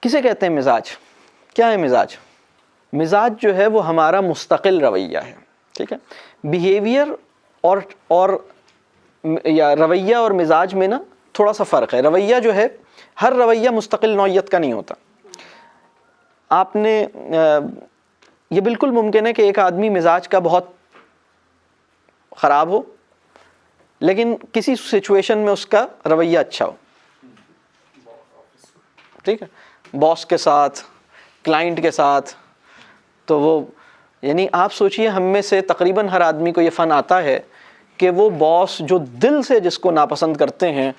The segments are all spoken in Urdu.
کسے کہتے ہیں مزاج؟ کیا ہے مزاج؟ مزاج جو ہے وہ ہمارا مستقل رویہ ہے، ٹھیک ہے. بیہیویئر اور یا رویہ اور مزاج میں نا تھوڑا سا فرق ہے. رویہ جو ہے، ہر رویہ مستقل نوعیت کا نہیں ہوتا. آپ نے یہ بالکل ممکن ہے کہ ایک آدمی مزاج کا بہت خراب ہو لیکن کسی سچویشن میں اس کا رویہ اچھا ہو، ٹھیک ہے، باس کے ساتھ، کلائنٹ کے ساتھ. تو وہ یعنی آپ سوچئے ہم میں سے تقریباً ہر آدمی کو یہ فن آتا ہے کہ وہ باس جو دل سے جس کو ناپسند کرتے ہیں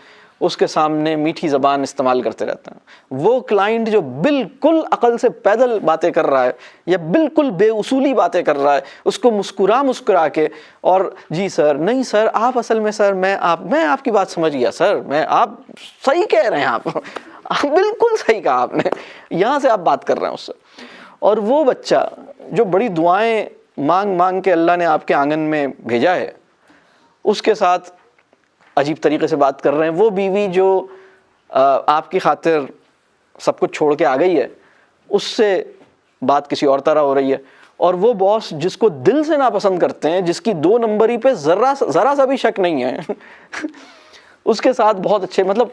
اس کے سامنے میٹھی زبان استعمال کرتے رہتے ہیں. وہ کلائنٹ جو بالکل عقل سے پیدل باتیں کر رہا ہے یا بالکل بے اصولی باتیں کر رہا ہے، اس کو مسکرا کے اور جی سر، نہیں سر آپ اصل میں سر میں آپ کی بات سمجھ گیا سر، آپ صحیح کہہ رہے ہیں، آپ بالکل صحیح کہا آپ نے، یہاں سے آپ بات کر رہے ہیں اس سے. اور وہ بچہ جو بڑی دعائیں مانگ کے اللہ نے آپ کے آنگن میں بھیجا ہے، اس کے ساتھ عجیب طریقے سے بات کر رہے ہیں. وہ بیوی جو آپ کی خاطر سب کچھ چھوڑ کے آ گئی ہے، اس سے بات کسی اور طرح ہو رہی ہے. اور وہ باس جس کو دل سے ناپسند کرتے ہیں، جس کی 2 نمبری پہ ذرا سا بھی شک نہیں ہے اس کے ساتھ بہت اچھے، مطلب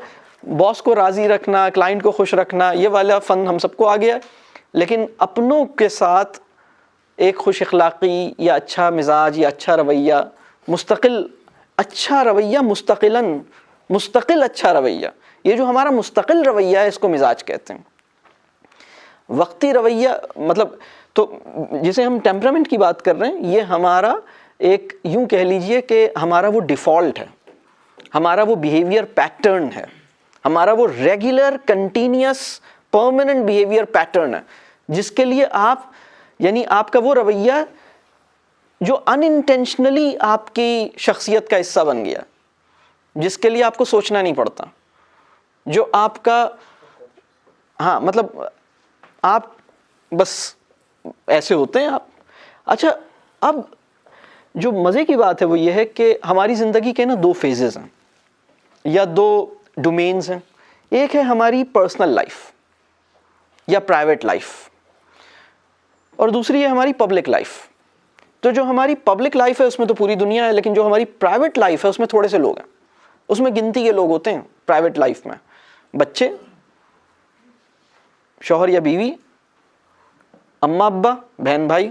باس کو راضی رکھنا، کلائنٹ کو خوش رکھنا، یہ والا فن ہم سب کو آ گیا. لیکن اپنوں کے ساتھ ایک خوش اخلاقی یا اچھا مزاج یا اچھا رویہ، مستقل اچھا رویہ، یہ جو ہمارا مستقل رویہ ہے اس کو مزاج کہتے ہیں. وقتی رویہ مطلب تو جسے ہم ٹیمپرامنٹ کی بات کر رہے ہیں، یہ ہمارا ایک یوں کہہ لیجئے کہ ہمارا وہ ڈیفالٹ ہے، ہمارا وہ بیہیویئر پیٹرن ہے، ہمارا وہ regular continuous permanent behaviour pattern ہے، جس کے لیے آپ کا وہ رویہ جو انانٹینشنلی آپ کی شخصیت کا حصہ بن گیا، جس کے لیے آپ کو سوچنا نہیں پڑتا، جو آپ کا مطلب آپ بس ایسے ہوتے ہیں آپ. اچھا، اب جو مزے کی بات ہے وہ یہ ہے کہ ہماری زندگی کے نا 2 فیزز ہیں یا 2 ڈومینز ہیں. ایک ہے ہماری پرسنل لائف یا پرائیویٹ لائف، اور دوسری ہے ہماری پبلک لائف. تو جو ہماری پبلک لائف ہے اس میں تو پوری دنیا ہے، لیکن جو ہماری پرائیویٹ لائف ہے اس میں تھوڑے سے لوگ ہیں، اس میں گنتی کے لوگ ہوتے ہیں. پرائیویٹ لائف میں بچے، شوہر یا بیوی، اماں ابا، بہن بھائی،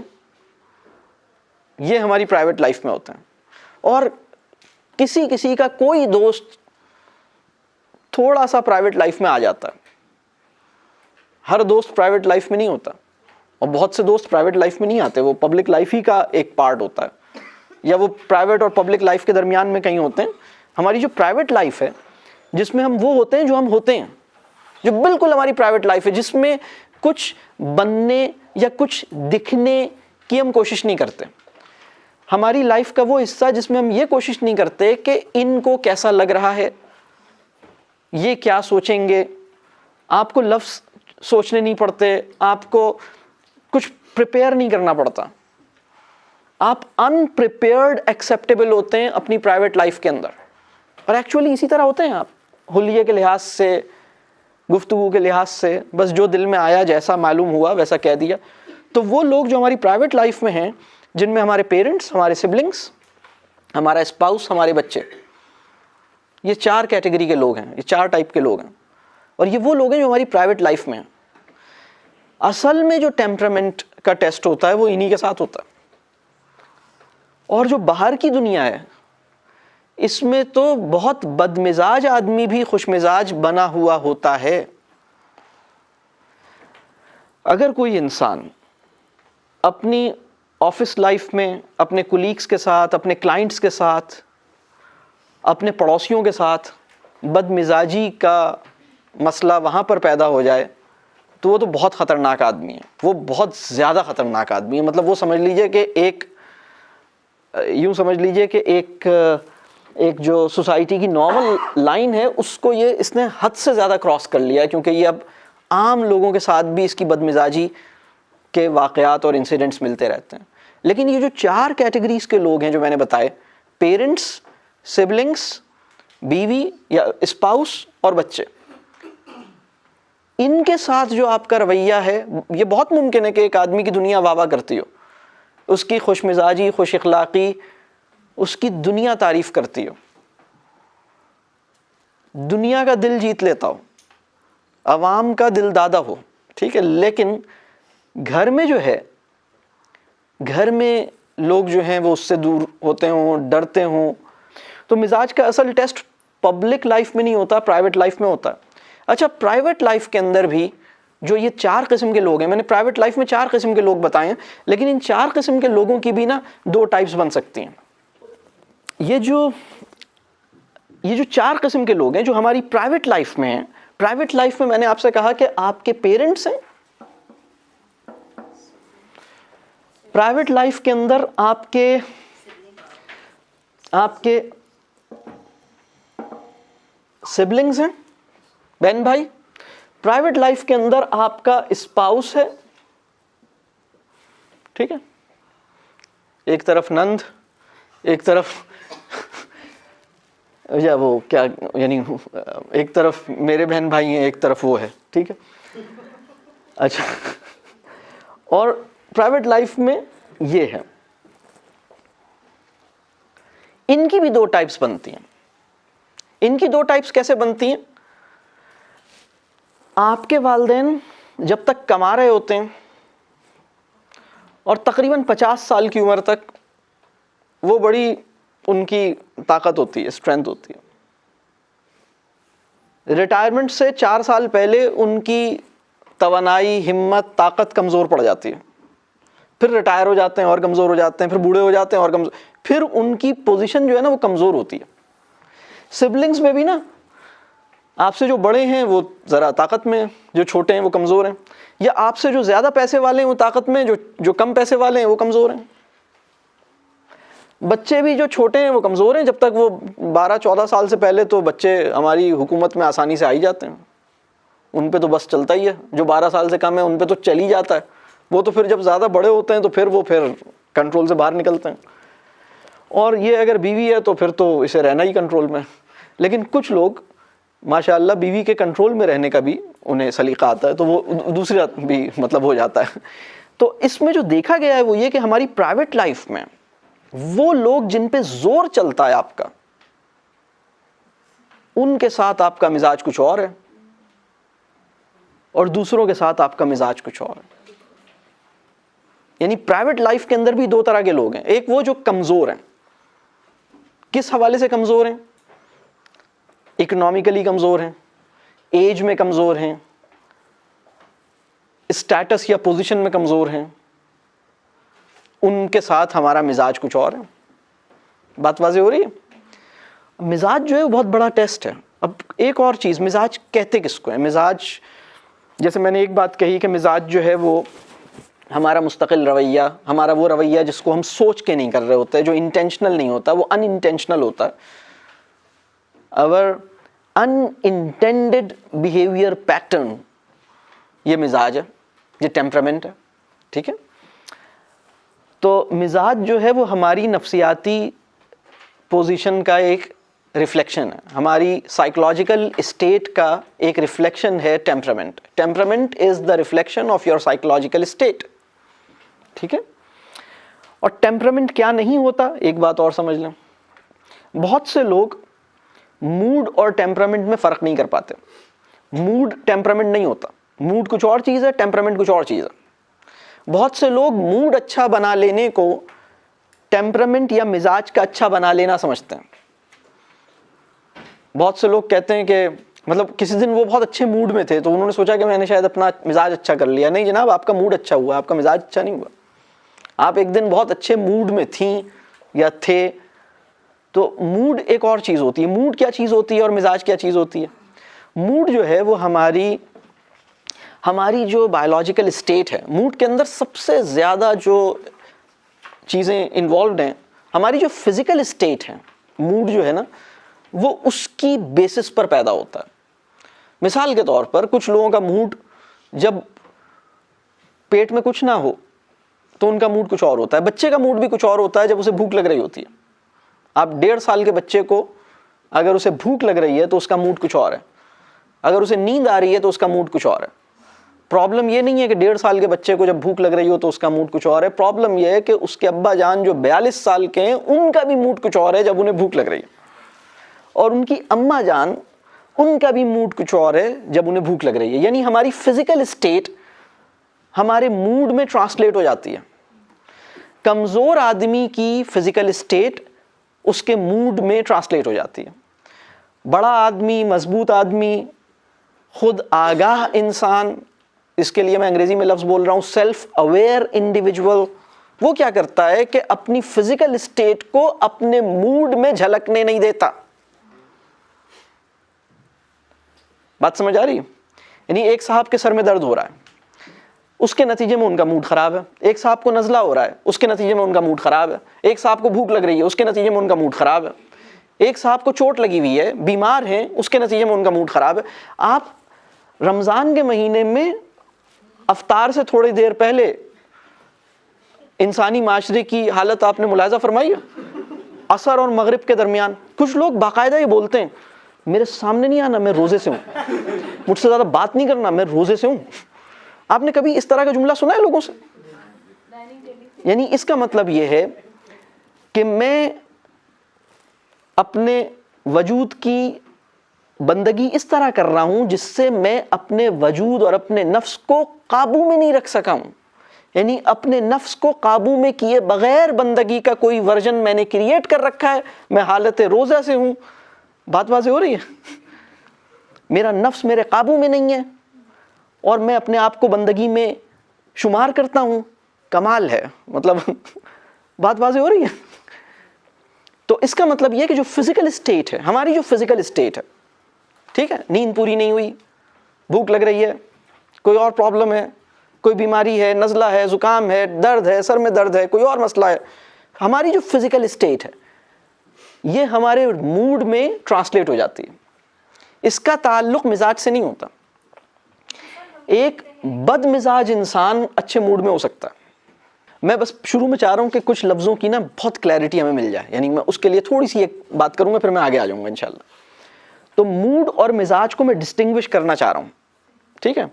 یہ ہماری پرائیویٹ لائف میں ہوتے ہیں. اور کسی کا کوئی دوست تھوڑا سا پرائیویٹ لائف میں آ جاتا ہے. ہر دوست پرائیویٹ لائف میں نہیں ہوتا، اور بہت سے دوست پرائیویٹ لائف میں نہیں آتے، وہ پبلک لائف ہی کا ایک پارٹ ہوتا ہے، یا وہ پرائیویٹ اور پبلک لائف کے درمیان میں کہیں ہوتے ہیں. ہماری جو پرائیویٹ لائف ہے جس میں ہم وہ ہوتے ہیں جو ہم ہوتے ہیں، جو بالکل ہماری پرائیویٹ لائف ہے، جس میں کچھ بننے یا کچھ دکھنے کی ہم کوشش نہیں کرتے. ہماری لائف کا وہ حصہ جس میں ہم یہ کوشش نہیں کرتے کہ ان کو کیسا لگ رہا ہے، یہ کیا سوچیں گے. آپ کو لفظ سوچنے نہیں پڑتے، آپ کو کچھ پریپیئر نہیں کرنا پڑتا، آپ ان پریپیئرڈ ایکسیپٹیبل ہوتے ہیں اپنی پرائیویٹ لائف کے اندر. اور ایکچولی اسی طرح ہوتے ہیں آپ، حلیے کے لحاظ سے، گفتگو کے لحاظ سے، بس جو دل میں آیا، جیسا معلوم ہوا ویسا کہہ دیا. تو وہ لوگ جو ہماری پرائیویٹ لائف میں ہیں، جن میں ہمارے پیرنٹس، ہمارے سبلنگس، ہمارا اسپاؤس، ہمارے بچے، یہ 4 کیٹیگری کے لوگ ہیں، یہ 4 ٹائپ کے لوگ ہیں. اور یہ وہ لوگ ہیں جو ہماری پرائیویٹ لائف میں ہیں. اصل میں جو ٹیمپرامنٹ کا ٹیسٹ ہوتا ہے وہ انہی کے ساتھ ہوتا ہے. اور جو باہر کی دنیا ہے اس میں تو بہت بدمزاج آدمی بھی خوش مزاج بنا ہوا ہوتا ہے. اگر کوئی انسان اپنی آفس لائف میں اپنے کولیگز کے ساتھ، اپنے کلائنٹس کے ساتھ، اپنے پڑوسیوں کے ساتھ بدمزاجی کا مسئلہ وہاں پر پیدا ہو جائے تو وہ تو بہت خطرناک آدمی ہے، وہ بہت زیادہ خطرناک آدمی ہے. مطلب وہ سمجھ لیجئے کہ ایک جو سوسائٹی کی نارمل لائن ہے اس کو اس نے حد سے زیادہ کراس کر لیا ہے، کیونکہ یہ اب عام لوگوں کے ساتھ بھی اس کی بدمزاجی کے واقعات اور انسیڈنٹس ملتے رہتے ہیں. لیکن یہ جو 4 کیٹیگریز کے لوگ ہیں جو میں نے بتائے، پیرنٹس، سبلنگس، بیوی یا اسپاؤس اور بچے، ان کے ساتھ جو آپ کا رویہ ہے، یہ بہت ممکن ہے کہ ایک آدمی کی دنیا واہ واہ کرتی ہو، اس کی خوش مزاجی، خوش اخلاقی، اس کی دنیا تعریف کرتی ہو، دنیا کا دل جیت لیتا ہو، عوام کا دل دادا ہو، ٹھیک ہے، لیکن گھر میں جو ہے، گھر میں لوگ جو ہیں وہ اس سے دور ہوتے ہوں، ڈرتے ہوں. تو مزاج کا اصل ٹیسٹ پبلک لائف میں نہیں ہوتا، پرائیویٹ لائف میں ہوتا. اچھا، پرائیویٹ لائف کے اندر بھی جو یہ 4 قسم کے لوگ ہیں، میں نے پرائیویٹ لائف میں 4 قسم کے لوگ بتائے ہیں، لیکن ان 4 قسم کے لوگوں کی بھی نا 2 ٹائپس بن سکتی ہیں. یہ جو 4 قسم کے لوگ ہیں جو ہماری پرائیویٹ لائف میں ہیں، پرائیویٹ لائف میں نے آپ سے کہا کہ آپ کے پیرنٹس ہیں، پرائیویٹ لائف کے اندر آپ کے سبلنگز ہیں، بہن بھائی، پرائیویٹ لائف کے اندر آپ کا اسپاؤس ہے، ٹھیک ہے، ایک طرف نند، ایک طرف یا وہ کیا، یعنی ایک طرف میرے بہن بھائی ہیں، ایک طرف وہ ہے، ٹھیک ہے. اچھا، اور پرائیویٹ لائف میں یہ ہے. ان کی بھی 2 ٹائپس بنتی ہیں. ان کی 2 ٹائپس کیسے بنتی ہیں؟ آپ کے والدین جب تک کما رہے ہوتے ہیں اور تقریباً 50 سال کی عمر تک وہ بڑی ان کی طاقت ہوتی ہے، اسٹرینتھ ہوتی ہے. ریٹائرمنٹ سے 4 سال پہلے ان کی توانائی، ہمت، طاقت کمزور پڑ جاتی ہے. پھر ریٹائر ہو جاتے ہیں اور کمزور ہو جاتے ہیں، پھر بوڑھے ہو جاتے ہیں اور کمزور، پھر ان کی پوزیشن جو ہے نا وہ کمزور ہوتی ہے. سبلنگز میں بھی نا آپ سے جو بڑے ہیں وہ ذرا طاقت میں، جو چھوٹے ہیں وہ کمزور ہیں، یا آپ سے جو زیادہ پیسے والے ہیں وہ طاقت میں، جو کم پیسے والے ہیں وہ کمزور ہیں. بچے بھی جو چھوٹے ہیں وہ کمزور ہیں. جب تک وہ 12-14 سال سے پہلے تو بچے ہماری حکومت میں آسانی سے آ ہی جاتے ہیں، ان پہ تو بس چلتا ہی ہے. جو 12 سال سے کم ہے ان پہ تو چل ہی جاتا ہے. وہ تو پھر جب زیادہ بڑے ہوتے ہیں تو پھر وہ کنٹرول سے باہر نکلتے ہیں. اور یہ اگر بیوی ہے تو پھر تو اسے رہنا ہی کنٹرول میں. لیکن کچھ لوگ ماشاءاللہ بیوی کے کنٹرول میں رہنے کا بھی انہیں سلیقہ آتا ہے، تو وہ دوسری بھی مطلب ہو جاتا ہے. تو اس میں جو دیکھا گیا ہے وہ یہ کہ ہماری پرائیویٹ لائف میں وہ لوگ جن پہ زور چلتا ہے آپ کا، ان کے ساتھ آپ کا مزاج کچھ اور ہے، اور دوسروں کے ساتھ آپ کا مزاج کچھ اور ہے. یعنی پرائیویٹ لائف کے اندر بھی 2 طرح کے لوگ ہیں. ایک وہ جو کمزور ہیں. کس حوالے سے کمزور ہیں؟ اکنامکلی کمزور ہیں، ایج میں کمزور ہیں، اسٹیٹس یا پوزیشن میں کمزور ہیں. ان کے ساتھ ہمارا مزاج کچھ اور ہے. بات واضح ہو رہی ہے؟ مزاج جو ہے وہ بہت بڑا ٹیسٹ ہے. اب ایک اور چیز، مزاج کہتے کس کو ہے؟ مزاج، جیسے میں نے ایک بات کہی کہ مزاج جو ہے وہ ہمارا مستقل رویہ، ہمارا وہ رویہ جس کو ہم سوچ کے نہیں کر رہے ہوتے، جو انٹینشنل نہیں ہوتا، وہ ان انٹینشنل ہوتا ہے. اور ان انٹینڈڈ بیہیویئر پیٹرن، یہ مزاج ہے، یہ ٹیمپرامنٹ ہے. ٹھیک ہے، تو مزاج جو ہے وہ ہماری نفسیاتی پوزیشن کا ایک ریفلیکشن ہے، ہماری سائیکولوجیکل اسٹیٹ کا ایک ریفلیکشن ہے temperament. Temperament is the reflection of your psychological state. ٹھیک ہے، اور ٹیمپرامنٹ کیا نہیں ہوتا، ایک بات اور سمجھ لیں. بہت سے لوگ موڈ اور ٹیمپرامنٹ میں فرق نہیں کر پاتے. موڈ ٹیمپرامنٹ نہیں ہوتا. موڈ کچھ اور چیز ہے، ٹیمپرامنٹ کچھ اور چیز ہے. بہت سے لوگ موڈ اچھا بنا لینے کو ٹیمپرامنٹ یا مزاج کا اچھا بنا لینا سمجھتے ہیں. بہت سے لوگ کہتے ہیں کہ مطلب کسی دن وہ بہت اچھے موڈ میں تھے تو انہوں نے سوچا کہ میں نے شاید اپنا مزاج اچھا کر لیا. نہیں جناب، آپ کا موڈ اچھا ہوا، آپ کا مزاج اچھا نہیں ہوا. آپ ایک دن بہت اچھے موڈ میں تھیں یا تھے. تو موڈ ایک اور چیز ہوتی ہے. موڈ کیا چیز ہوتی ہے اور مزاج کیا چیز ہوتی ہے؟ موڈ جو ہے وہ ہماری جو بایولوجیکل اسٹیٹ ہے، موڈ کے اندر سب سے زیادہ جو چیزیں انوالوڈ ہیں، ہماری جو فزیکل اسٹیٹ ہے، موڈ جو ہے نا وہ اس کی بیسس پر پیدا ہوتا ہے. مثال کے طور پر کچھ لوگوں کا موڈ جب پیٹ میں کچھ نہ ہو تو ان کا موڈ کچھ اور ہوتا ہے. بچے کا موڈ بھی کچھ اور ہوتا ہے جب اسے بھوک لگ رہی ہوتی ہے. آپ 1.5 سال کے بچے کو اگر اسے بھوک لگ رہی ہے تو اس کا موڈ کچھ اور ہے. اگر اسے نیند آ رہی ہے تو اس کا موڈ کچھ اور ہے. پرابلم یہ نہیں ہے کہ 1.5 سال کے بچے کو جب بھوک لگ رہی ہو تو اس کا موڈ کچھ اور ہے. پرابلم یہ ہے کہ اس کے ابا جان جو 42 سال کے ہیں ان کا بھی موڈ کچھ اور ہے جب انہیں بھوک لگ رہی ہے, اور ان کی اماں جان ان کا بھی موڈ کچھ اور ہے جب انہیں بھوک لگ رہی ہے. یعنی ہماری فزیکل اسٹیٹ ہمارے موڈ میں ٹرانسلیٹ ہو جاتی ہے. کمزور آدمی کی فزیکل اسٹیٹ اس کے موڈ میں ٹرانسلیٹ ہو جاتی ہے. بڑا آدمی, مضبوط آدمی, خود آگاہ انسان, اس کے لیے میں انگریزی میں لفظ بول رہا ہوں سیلف اویئر انڈیویجول, وہ کیا کرتا ہے کہ اپنی فزیکل اسٹیٹ کو اپنے موڈ میں جھلکنے نہیں دیتا. بات سمجھ آ رہی ہے؟ یعنی ایک صاحب کے سر میں درد ہو رہا ہے, اس کے نتیجے میں ان کا موڈ خراب ہے. ایک صاحب کو نزلہ ہو رہا ہے, اس کے نتیجے میں ان کا موڈ خراب ہے. ایک صاحب کو بھوک لگ رہی ہے, اس کے نتیجے میں ان کا موڈ خراب ہے. ایک صاحب کو چوٹ لگی ہوئی ہے, بیمار ہیں, اس کے نتیجے میں ان کا موڈ خراب ہے. آپ رمضان کے مہینے میں افطار سے تھوڑی دیر پہلے انسانی معاشرے کی حالت آپ نے ملاحظہ فرمائی ہے؟ عصر اور مغرب کے درمیان کچھ لوگ باقاعدہ یہ بولتے ہیں میرے سامنے نہیں آنا, میں روزے سے ہوں, مجھ سے زیادہ بات نہیں کرنا, میں روزے سے ہوں. آپ نے کبھی اس طرح کا جملہ سنا ہے لوگوں سے؟ یعنی اس کا مطلب یہ ہے کہ میں اپنے وجود کی بندگی اس طرح کر رہا ہوں جس سے میں اپنے وجود اور اپنے نفس کو قابو میں نہیں رکھ سکا ہوں. یعنی اپنے نفس کو قابو میں کیے بغیر بندگی کا کوئی ورژن میں نے کریٹ کر رکھا ہے, میں حالت روزہ سے ہوں. بات واضح ہو رہی ہے؟ میرا نفس میرے قابو میں نہیں ہے اور میں اپنے آپ کو بندگی میں شمار کرتا ہوں. کمال ہے, مطلب بات واضح ہو رہی ہے؟ تو اس کا مطلب یہ کہ جو فزیکل اسٹیٹ ہے, ہماری جو فزیکل اسٹیٹ ہے, ٹھیک ہے, نیند پوری نہیں ہوئی, بھوک لگ رہی ہے, کوئی اور پرابلم ہے, کوئی بیماری ہے, نزلہ ہے, زکام ہے, درد ہے, سر میں درد ہے, کوئی اور مسئلہ ہے, ہماری جو فزیکل اسٹیٹ ہے یہ ہمارے موڈ میں ٹرانسلیٹ ہو جاتی ہے. اس کا تعلق مزاج سے نہیں ہوتا. ایک بد مزاج انسان اچھے موڈ میں ہو سکتا ہے. میں بس شروع میں چاہ رہا ہوں کہ کچھ لفظوں کی نا بہت کلیئرٹی ہمیں مل جائے, یعنی میں اس کے لیے تھوڑی سی ایک بات کروں گا, پھر میں آگے آ جاؤں گا انشاءاللہ. تو موڈ اور مزاج کو میں ڈسٹنگوش کرنا چاہ رہا ہوں, ٹھیک ہے.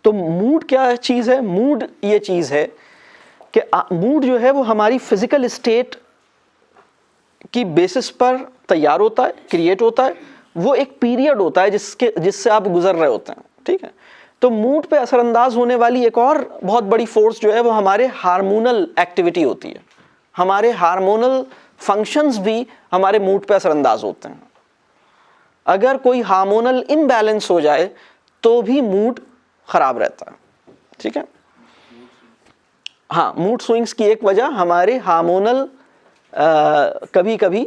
تو موڈ کیا چیز ہے؟ موڈ یہ چیز ہے کہ موڈ جو ہے وہ ہماری فزیکل اسٹیٹ کی بیسس پر تیار ہوتا ہے, کریٹ ہوتا ہے. وہ ایک پیریڈ ہوتا ہے جس سے آپ گزر رہے ہوتے ہیں, ٹھیک ہے. تو موڈ پہ اثر انداز ہونے والی ایک اور بہت بڑی فورس جو ہے وہ ہمارے ہارمونل ایکٹیویٹی ہوتی ہے. ہمارے ہارمونل فنکشنز بھی ہمارے موڈ پہ اثر انداز ہوتے ہیں. اگر کوئی ہارمونل امبیلنس ہو جائے تو بھی موڈ خراب رہتا ہے, ٹھیک ہے. ہاں, موڈ سوئنگز کی ایک وجہ ہمارے ہارمونل کبھی کبھی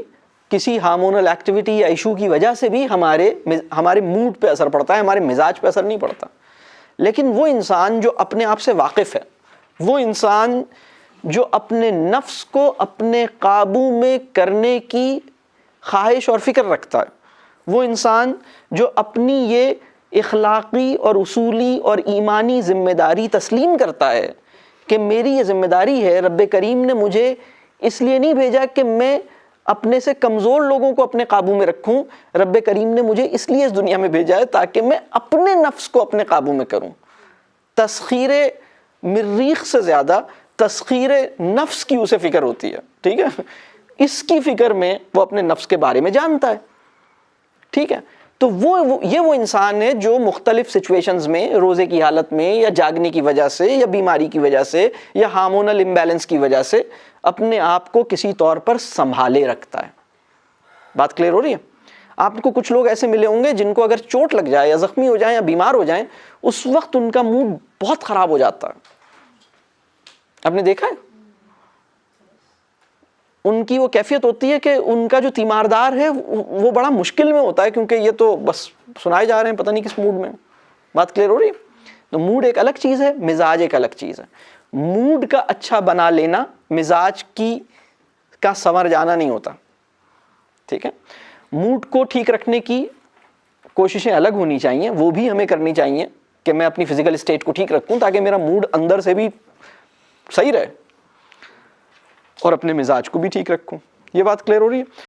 کسی ہارمونل ایکٹیویٹی یا ایشو کی وجہ سے بھی ہمارے موڈ پہ اثر پڑتا ہے, ہمارے مزاج پہ اثر نہیں پڑتا. لیکن وہ انسان جو اپنے آپ سے واقف ہے, وہ انسان جو اپنے نفس کو اپنے قابو میں کرنے کی خواہش اور فکر رکھتا ہے, وہ انسان جو اپنی یہ اخلاقی اور اصولی اور ایمانی ذمہ داری تسلیم کرتا ہے کہ میری یہ ذمہ داری ہے, رب کریم نے مجھے اس لیے نہیں بھیجا کہ میں اپنے سے کمزور لوگوں کو اپنے قابو میں رکھوں, رب کریم نے مجھے اس لیے اس دنیا میں بھیجا ہے تاکہ میں اپنے نفس کو اپنے قابو میں کروں. تسخیر مریخ سے زیادہ تسخیر نفس کی اسے فکر ہوتی ہے, ٹھیک ہے. اس کی فکر میں وہ اپنے نفس کے بارے میں جانتا ہے, ٹھیک ہے. تو یہ وہ انسان ہے جو مختلف سچویشنز میں, روزے کی حالت میں یا جاگنے کی وجہ سے یا بیماری کی وجہ سے یا ہارمونل امبیلنس کی وجہ سے اپنے آپ کو کسی طور پر سنبھالے رکھتا ہے. بات کلیئر ہو رہی ہے؟ آپ کو کچھ لوگ ایسے ملے ہوں گے جن کو اگر چوٹ لگ جائے یا زخمی ہو جائیں یا بیمار ہو جائیں, اس وقت ان کا موڈ بہت خراب ہو جاتا ہے. آپ نے دیکھا ہے؟ ان کی وہ کیفیت ہوتی ہے کہ ان کا جو تیماردار ہے وہ بڑا مشکل میں ہوتا ہے, کیونکہ یہ تو بس سنائے جا رہے ہیں پتہ نہیں کس موڈ میں. بات کلیئر ہو رہی ہے؟ تو موڈ ایک الگ چیز ہے, مزاج ایک الگ چیز ہے. موڈ کا اچھا بنا لینا مزاج کا سنور جانا نہیں ہوتا, ٹھیک ہے. موڈ کو ٹھیک رکھنے کی کوششیں الگ ہونی چاہیے, وہ بھی ہمیں کرنی چاہیے کہ میں اپنی فزیکل اسٹیٹ کو ٹھیک رکھوں تاکہ میرا موڈ اندر سے بھی صحیح رہے اور اپنے مزاج کو بھی ٹھیک رکھوں. یہ بات کلیئر ہو رہی ہے؟